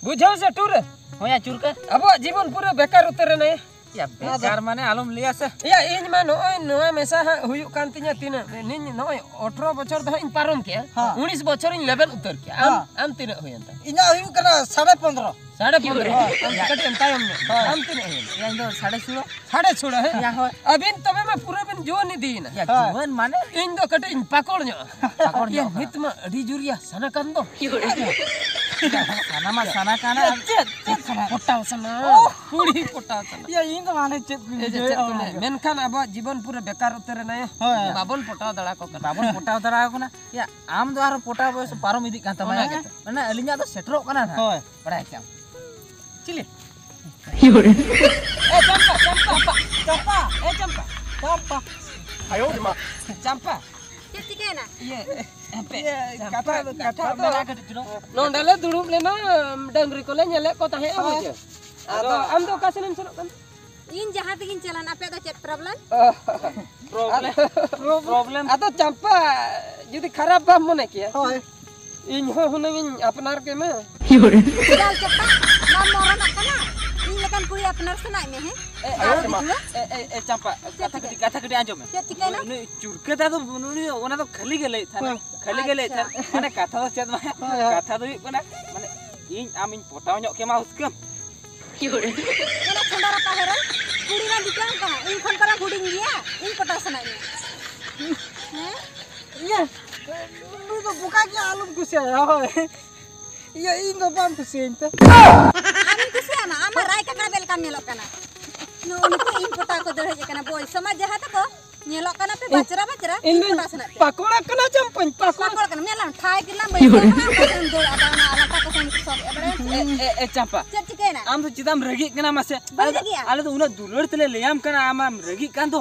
बुझाओ से टूर होया चुरका अब जीवन पूरा बेकार उतर ना या बेकार माने आलम लिया से या इन मा नोय मेसा हुयु कान तिnya तीना निन नोय 18 बछर द इन पारम के 19 बछर इन लेवल उतर के आम तीना होयंता इना हुयु कना 15.5 कटे अंतायम आम तीना या इंदो 16.5 16.5 है या हो अबिन तबे में पूरा बिन जो नि दी ना या जीवन माने इन दो कटे इन पाकोड़ ᱧᱚ हित मा अडी जुरिया सना कान दो sana kana पोटाव सना पूरी पोटाव सना या इन तो माने चेत मेनखान अब जीवन पूरा बेकार उतर ना बाबन पोटाव दड़ा को बाबन पोटाव दरा को ना या आम द्वारा पोटाव बस पारम इदी कांता माने माने अलिnya तो सेटरो कना ना होय बड़ा क्या चिले ए चंपा आयो मा चंपा Ketika na? ये kata मेला कटे चुनो नोंडले दुड़ुब लेना डंगरी को ले ñele को ताहे अब जे आदो आम दो कासेन सेनो kan In jahat ingin jalan apa itu chat problem? Problem आदो चंपा यदि खराब बाम मने किया होय इन हो हुनगिन अपनार के में Tinggal cepat, mau moron apa na? Ini lekan kuri apnar senai me he? ए चंपा कथा कटी आंजो में Ketika na? नु चुरके ता तो नुनी ओना तो खाली गेले था खाली गेले था माने कथा तो चेत माने कथा तो माने माने इन आम इन पोटाव ᱧᱚᱜ के मा उसकम Ini kondor apa heran? Kuri na dikang ka? In kon kara huding dia, in kota senai me. iya lu तो bukannya alum kusia ya hoy iya ino bam kusinta Amin kusia na, ama rai ka kabel kan nyelok kana. No, itu in kota ko dere kana boy. Sama jahat ko nyelok kana pe bacra in kota senai. पाकोड़ा कना चंपन पाकोड़ा Pakor kana melan thai kilam bai ko kan dol ada na ala ta ko san sorry abare. ए चंपा Ketika na? आम तो चिदाम रगी कना मासे Bang lagi ya? आले तो उना दुलर तले लेयाम कना आम रगी कान तो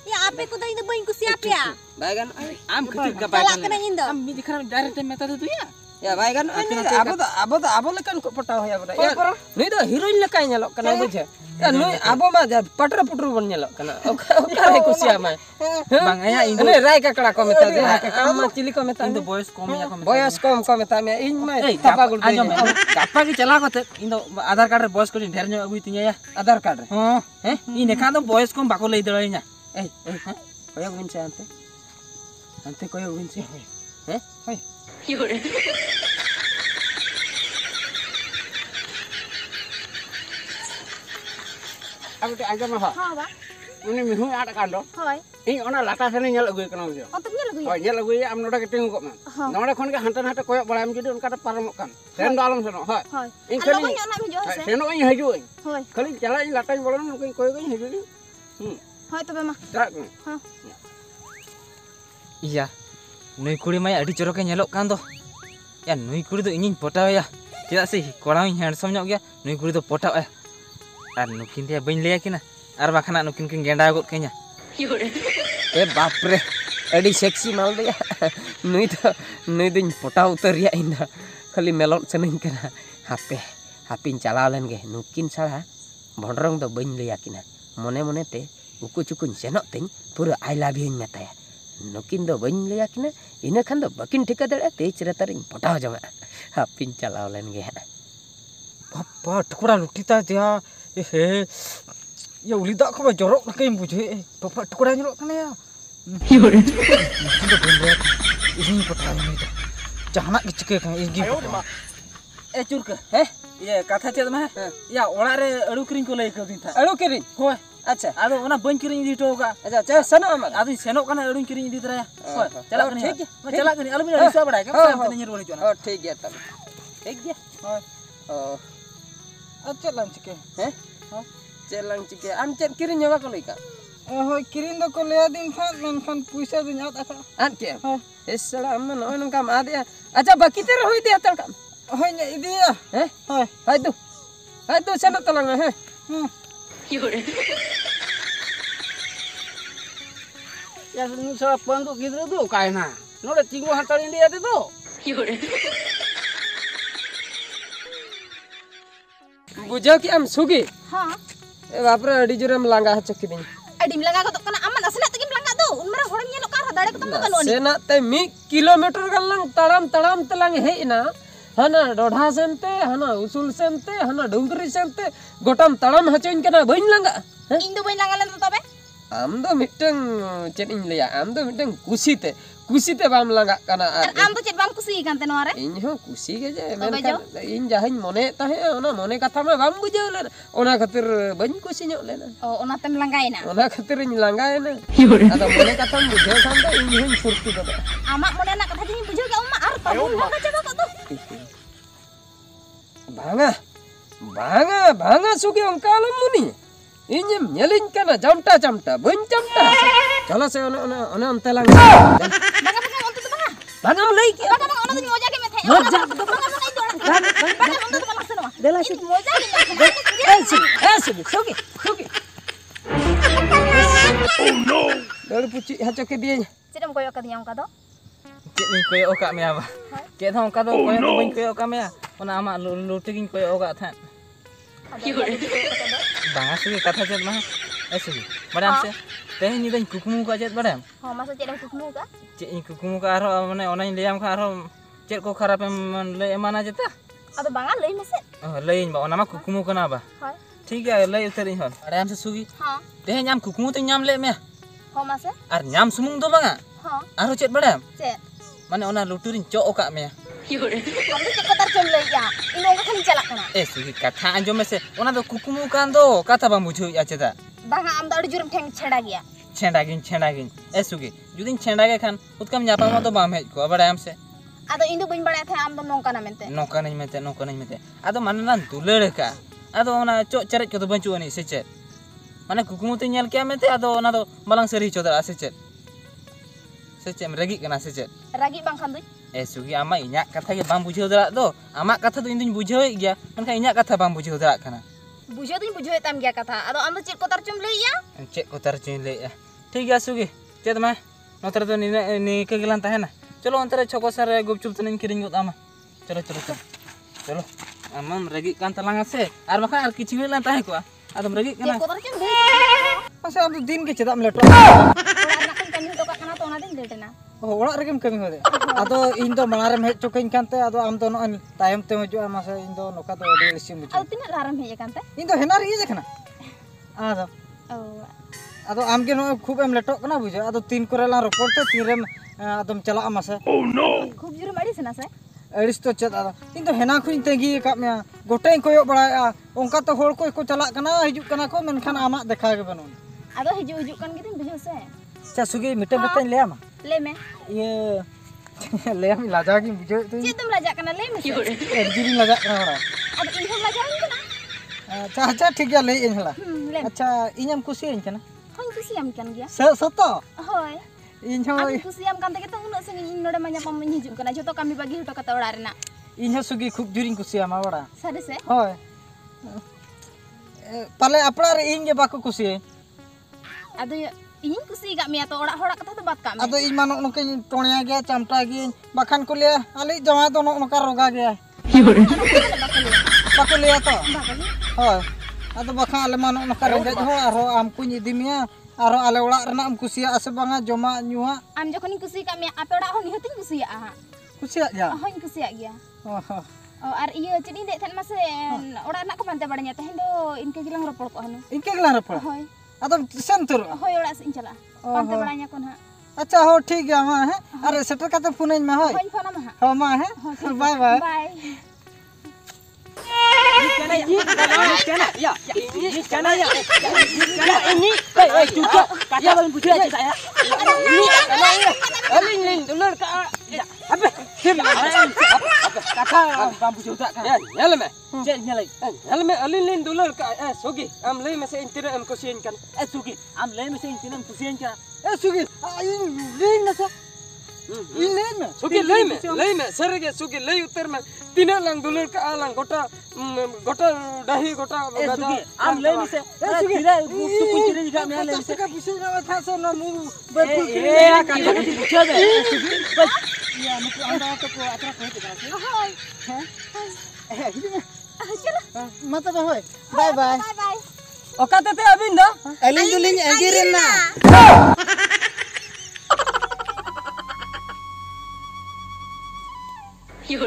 Ya apa ko dai bain kusia apa ya? बैगन आम खतिर का Talak बागन kana indo. आम मी दिखना डायरेक्ट में ता तो या या बैगन अब लेकन को पटाव है बड़ा या नहीं तो हीरोइन लका ñelok kana बुझे या नुई अब मा पटर पुटर बन ñelok kana ओकरे कुसिया में bang aya इन ने राय ककड़ा को मेता दे आम चिली को मेता इन तो बॉयस कम या कम बयस कम को मेता में इन में थापा गुल दे कापा की चला कोते इन तो आधार कार्ड रे बॉयस को ढेर ᱧᱚᱜ अगुई तिया या आधार कार्ड हां हैं इन एखा तो बॉयस कम बाको लई दळाइना ए कोया गुन से अंते कोया गुन से हैं होय aku te aja mah Ha ba? ini mihu ada kan do Hoy. ini ona lata sene nyel aguy kana ujo Untuk nyel gue. hoy nyel aguy am noda keting kok man noda khon ke hantan hata koyok balam jadi on kata paramok kan sen do alam seno hoy Hoy. in Alo kali ko nyona mi jo se. seno ini haju Hoy. kali jala ini lata bolon mungkin koyok ini haju Hoy to be mah. gerak iya nuy kuri mai adi chorok ke nyelok kan do ya nuy kuri do ingin potaw ya tidak sih kolang handsome ᱧᱚᱜ gya nuy kuri do potaw ya ar nukin dia bain leya kina ar bakhana nukin kin genda got kenya ए बाप रे AD sexy माल दे नुई दिन पटाव उतर या इन खाली Malone सनइन कना हापिन चलाव लेन गे नुकिन सारा भंडरंग दो बइन लेया किना मने मने ते उकु चुकुन सेनो तेन पूरा आई लव यू मेताया नुकिन दो बइन लेया किना इना खान दो बकिन ठिका दड़े ते चिरतरिन पटाव जमा हापिन चलाव लेन गे papa tukura lutita dia he ya ulida ko ba jorok na kay bujhe papa tukura nyelok kana ya ini pata ini jahana ki chike kan ini ए चुरके हे ये कथा चेद में या ओड़ा रे अड़ू किरिन को लई कदिन था अड़ो किरिन होय अच्छा आदो ओना बन किरिन इदी टोका अच्छा चे सनो अमल आदो सेनो कना अड़ू किरिन इदी तरा होय चला कनी ठीक है चला कनी अलमी रिसा बड़ा के सामने निर बोली जोना ओ ठीक है तब ठीक गया होय ओ अच्छा लंच के हैं चेलांग चिके आम chain Kiren ñoba ko leka hoy kirin do ko leya din khan men khan puisa do nyat aka an ke esala amma no nungka ma dia acha baki ter hoy dia tal kam hoy nya idia hoy hai tu sana talang he ya nu sa pandu gidra do kai na no da tingu hantar india de do बुझो कि हम Swiggy Ha. ए बाप रे अडी जोरम लांगा चक्की दिन Adim langa ko to kana aman asna tagim langa do. Unmara horan nyelok ka dare ko tam kan oni. सेना ते 1 किलोमीटर गल्लंग तड़ाम तड़ाम तलंग हे ना hana dodha sente hana usul sente hana dungri sente gotam talam hacoin kana bain langga ᱤᱧ ᱫᱚ ᱵᱟᱹᱧ ᱞᱟᱸᱜᱟ ᱞᱮᱱ ᱫᱚ ᱛᱚᱵᱮ am do miteng chet ᱤᱧ laya am do miteng kusite bam langga kana ᱟᱨ ᱟᱢ ᱫᱚ ᱪᱮᱫ ᱵᱟᱢ ᱠᱩᱥᱤᱭ ᱠᱟᱱ ᱛᱮ ᱱᱚᱣᱟ ᱨᱮ ᱤᱧ ᱦᱚᱸ ᱠᱩᱥᱤ ᱜᱮ ᱡᱮ ᱛᱚᱵᱮ ᱢᱮᱱᱠᱷᱟᱱ ᱤᱧ ᱡᱟᱦᱟᱸᱧ ᱢᱚᱱᱮ ᱛᱟᱦᱮᱸ ᱚᱱᱟ ᱢᱚᱱᱮ ᱠᱟᱛᱷᱟ ᱢᱟ ᱵᱟᱢ ᱵᱩᱡᱷᱟᱹᱣ ᱞᱮᱱᱟ ᱚᱱᱟ ᱠᱷᱟᱹᱛᱤᱨ ᱵᱟᱹᱧ ᱠᱩᱥᱤ ᱧᱚᱜ ᱞᱮᱱᱟ ᱚ ᱚᱱᱟᱛᱮᱢ ᱞᱟᱸᱜᱟᱭᱮᱱᱟ ᱚᱱᱟ ᱠᱷᱟᱹᱛᱤᱨ ᱤᱧ ᱞᱟᱸᱜᱟᱭᱮᱱᱟ ᱟᱫᱚ ᱢᱚᱱᱮ ᱠᱟᱛᱷᱟᱢ ᱵᱩᱡᱷᱟᱹᱣ ᱠᱷᱟᱱ ᱫᱚ ᱤᱧ ᱦᱚᱸᱧ ᱯᱷᱩᱨᱛᱤ ᱜᱚᱫᱚᱜᱼᱟ ᱟᱢᱟᱜ ᱢᱚᱱᱮ ᱨᱮᱱᱟᱜ ᱠᱟᱛᱷᱟ ᱡᱩᱫᱤᱧ ᱵᱩᱡᱷᱟᱹᱣ ᱠᱮᱜ ᱢᱟ ᱟᱨ ᱛᱟᱵᱚᱱ ᱞᱟᱸᱜᱟ ᱪᱟᱵᱟ ᱠᱚᱜ ᱫᱚ banga sugi ongka alam muni inyem nyelin kana jamta bain jamta chalo se ona onte lang banga onte to banga banga mulai ki banga ona to moja ke methe Moja. banga itu orang banga onte to banga seno dela si moja sugi oh no dari puci haco ke dia cedem koyok ka diang ka do Cek ni koyo kak mea ba. Cek thong ka do koyo do bain koyo kak mea. Ona ama luti kin koyo kak than. Banga sugi katha chet mah. Sugi. Badam se. Teh ni dain kukumu ka chet badam. ho masa cedem kukmu ka Cek ni kukumu ka aro mane onain liam ka aro cek ko kharap em le emana jeta. ado banga lei mese Oh lein ba ona ma kukumu kana ba. hoy ठीक है ले उतरी हन badam se sugi. ha Teh nyam kukumu te nyam le mea. ho masa Ar nyam sumung do banga. ha Aro chet badam. ced Mane ona luturin cok kak mea. kamu cek kotar jom lei ya ino ka kan jalak kana Sugi katha anjom mese ona do kukumu kan do katha bam bujhu ya cheta. banga am da adi jurum theng cheda gya छेंडागिन सुगी जुदी छेंडागे खान उतकम न्यापाम तो बाम hedge को बड़ा हमसे ado indo bain bada the am do nongka na mente नौका नहीं मेते आदो माने ना दुलड़ का आदो ओना चो चरेज को तो बंचु अनि से चे माने कुकुमुते नेल के मेते आदो ओना दो मलांग सरी चोदरा से चे रगी कना से चे ragi bang khan dui Swiggy आमा इन्या कथा के बाम बुझो दरा दो आमा कथा तो इंदिन बुझो गया मनका इन्या कथा बाम बुझो दरा कना bujo tuh bujo tam gya katha ado am do ced kotar jom lei ya चे को तर चिन ले ठीक है सुगी चेत मा नोतर तो नि के गलान ताहेना चलो अंतरे छको सर गुपचुप तनिन किरिंग गोत आमा चलो आमाम रगी कान तलांगा से आर बखा आर किछि लान ताहे को आदम रगी ced कना kotar jom lei masa am din ke chedam leto ora nak kan kami doka kana to ona din lei na orak regem kami hode ado in do manarem hej chokain kante ado am do no tayam te hojua masa in do noka do ade isim buju ado tina raram heje kan te in do henar iye kana ado oh ado am ge no khub em leto kana buju ado tin kore la report te tirem adom chala masa khub juru mari sena se aris to chet ado in do hena khuin tengi ka me gotain koyok bada onka to hor ko chala kana hijuk kana ko menkhan amak dekha ge banon ado hiju kan gitu bujo se cha sugi mitem katain le ama le me ye le am laja gi buju tu ced tum raja kana le me jiri laja kana ora ado in hom raja kana अच्छा ठीक है ले इन हला le अच्छा enum खुशी इन kana hong kusiam kan gya soto hoy इन हो am kusiam kan te kita unak sing node manya pam hijuk kana joto kami bagi hoto kata ora rena इन हो Swiggy खूब जुरिंग खुशी आमा बड़ा sade se होय पाले अपना रे इन ge बाको खुशी ado ᱤᱧ ᱠᱩᱥᱤ ᱠᱟᱜ ᱢᱮᱭᱟ ᱛᱚ ᱚᱲᱟᱜ ᱦᱚᱲᱟᱜ ᱠᱟᱛᱷᱟ ᱫᱚ ᱵᱟᱫ ᱠᱟᱜ ᱢᱮ ᱟᱫᱚ ᱤᱧ ᱢᱟ ᱱᱚᱠᱟ ᱴᱚᱬिया गया चामटा गया बाखान को लिया आले जमाय तो नोका रोगा गया बाको लिया तो होय ᱟᱫᱚ ᱵᱟᱠᱷᱟᱱ ᱟᱞᱮ ᱢᱟ ᱱᱚᱠᱟ ᱨᱮᱸᱜᱮᱡ ᱦᱚᱲ ᱟᱨᱦᱚᱸ ᱟᱢ ᱠᱩᱧ ᱤᱫᱤ ᱢᱮᱭᱟ ᱟᱨᱦᱚᱸ ᱟᱞᱮ ᱚᱲᱟᱜ ᱨᱮᱱᱟᱜ ᱮᱢ ᱠᱩᱥᱤᱭᱟᱜᱼᱟ ᱥᱮ ᱵᱟᱝᱟ ᱡᱚᱢᱟᱜ ᱧᱩᱣᱟᱜ ᱟᱢ ᱡᱚᱠᱷᱚᱱᱤᱧ ᱠᱩᱥᱤ ᱠᱟᱜ ᱢᱮᱭᱟ ᱟᱯᱮ ᱚᱲᱟᱜ ᱦᱚᱸ ᱱᱤᱦᱟᱹᱛᱤᱧ ᱠᱩᱥᱤᱭᱟᱜᱼᱟ ᱦᱟᱸᱜ ᱠᱩᱥᱤᱭᱟᱜ ᱜᱮᱭᱟ ᱦᱚᱸᱧ ᱠᱩᱥᱤᱭᱟᱜ ᱜᱮᱭᱟ ᱚ ᱟᱨ ᱤᱭᱟᱹ ᱪᱮᱫ ᱤᱧ ᱞᱟᱹᱭᱮᱫ ᱛᱟᱦᱮᱱ ᱢᱟᱥᱮ ᱚᱲᱟᱜ ᱨᱮᱱᱟᱜ ᱠᱚ ᱯᱟᱱᱛᱮ ᱵᱟᱲᱟᱧᱟ ᱛᱮᱦᱮᱧ ᱫᱚ ᱤᱱᱠᱟᱹ ᱜᱮᱞᱟᱝ ᱨᱚᱯᱚᱲ ᱠᱚᱜᱼᱟ ᱦᱩᱱᱟᱹᱝ ᱤᱱᱠᱟᱹ ᱜᱮᱞᱟᱝ ᱨᱚᱯᱚᱲᱟ ᱦᱳᱭ ᱟᱫᱚ ᱥᱮᱱ ᱩᱛᱟᱹᱨᱚᱜᱼᱟ ᱦᱳᱭ ᱚᱲᱟᱜ ᱥᱮᱫ ᱤᱧ ᱪᱟᱞᱟᱜᱼᱟ ᱯᱟᱱᱛᱮ ᱵᱟᱲᱟᱧᱟ ᱠᱚ ᱱᱟᱦᱟᱜ ᱟᱪᱪᱷᱟ ᱦᱚ ᱴᱷᱤक ᱜᱮᱭᱟ ᱢᱟ ᱦᱮᱸ ᱟᱨ ᱥᱮᱴᱮᱨ ᱠᱟᱛᱮ ᱯᱷᱳᱱᱟᱹᱧ ᱢᱮ ᱦᱳᱭ ᱦᱳᱭ ᱯᱷᱳᱱᱟᱢᱟ ᱦᱟᱸᱜ ᱦᱚ ᱢᱟ ᱦᱮᱸ ᱵᱟᱭ ᱵᱟᱭ ᱵᱟᱭ sugi ling na sa ling na Sugi lay me serge sugi lay utar me tina lang dulur ka alang gota dahi gota sugi am lay me se tira tu kuchire diga me lay se ka bisi na tha so na mu betul kiri ka ka bucha de sugi bas ya muku anda to ko atra ko te kana hoy mata ba hoy bye bye bye bye oka tete abin do aling duling agirin na You're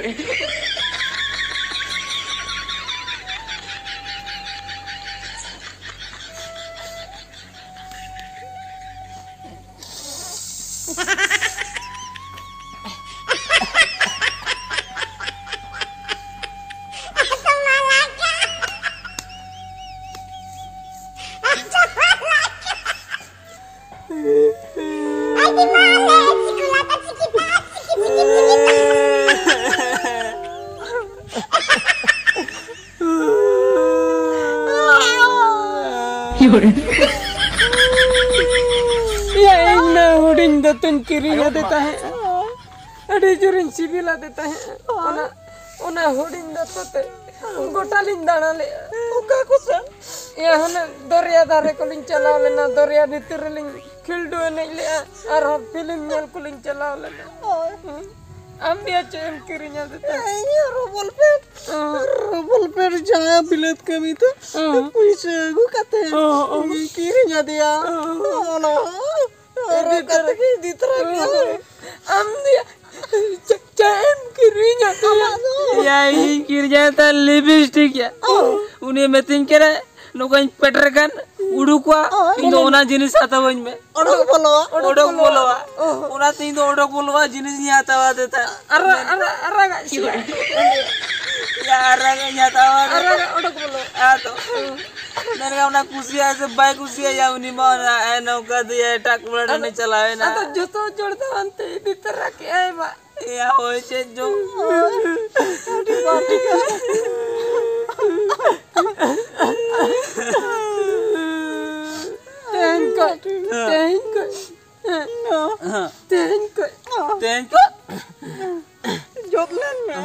Ya ina huding datun kirinya deta he. Adi jurin sibila deta he. Ona huding datote. Gotalin dana le. Uka kusa. Ya hana doria dare kolin chalao lena doria bitir ling khildo ne le ar film nyal kolin chalao lena. Ambia cem kirinya deta. Iya robol pet jaya bilet kami tu. Puisa gu kate. Kirinya dia. Ono. Ero kate ki diteraka. Ambia cem kirinya dia. Ya ini kirinya ta lipstick ya. Unih metin kira nukain peter kan udukwa indo ona jinis atawain me. Odok boloa. Ona tindo odok bolwa jinis nyata wa deta. Ara gak sih. Ya arang nyata wa. Ara odok bolo. Ato. Nere ona kusia se baik kusia ya uni mana eno ka dia tak mulai ne chalawe na. Atau joto jorda ante diteraki ai ba. Ya hoy chenjo. Tenko. Jotlan me.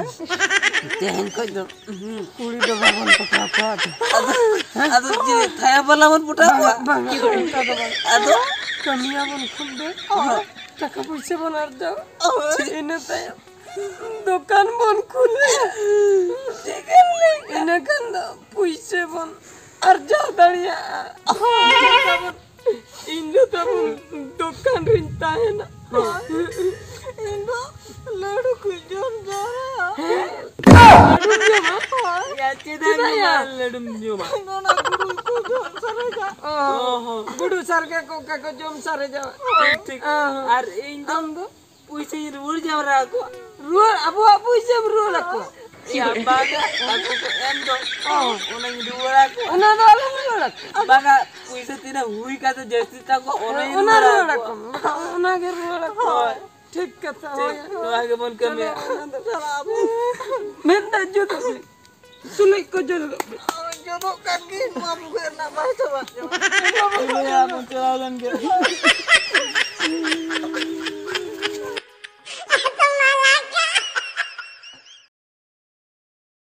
Tenko do. Kuri do bangun papa. Ado jini thaya bala mon puta wa. Ado Kamiya bon khulde. Taka paisa bon arjao. Ina taya. Dokan bon khulde. Ina kan paisa bon arjao dariya. Indo tabun dokan rinta hai na. Indo ladu kujon jara. ya cida ledum juma. Nona guru kujon saraja. Guru sarga ko kako jom saraja. Tik. Ar indo puisi ruur jawra ko. Ruar abu puisa ruar aku. Ya baga aku ko endo. Ona ruur aku. Ona dalam ruar aku. Baga puisi tina hui ka to jesti ta ko ona ruar aku. Ona ke ruar aku. ठीक कथा हो यार तो आगे बोल कर मैं minta jodoh sulit ko jodoh jodoh kan ki maaf gue nak baca baca ya mau jalan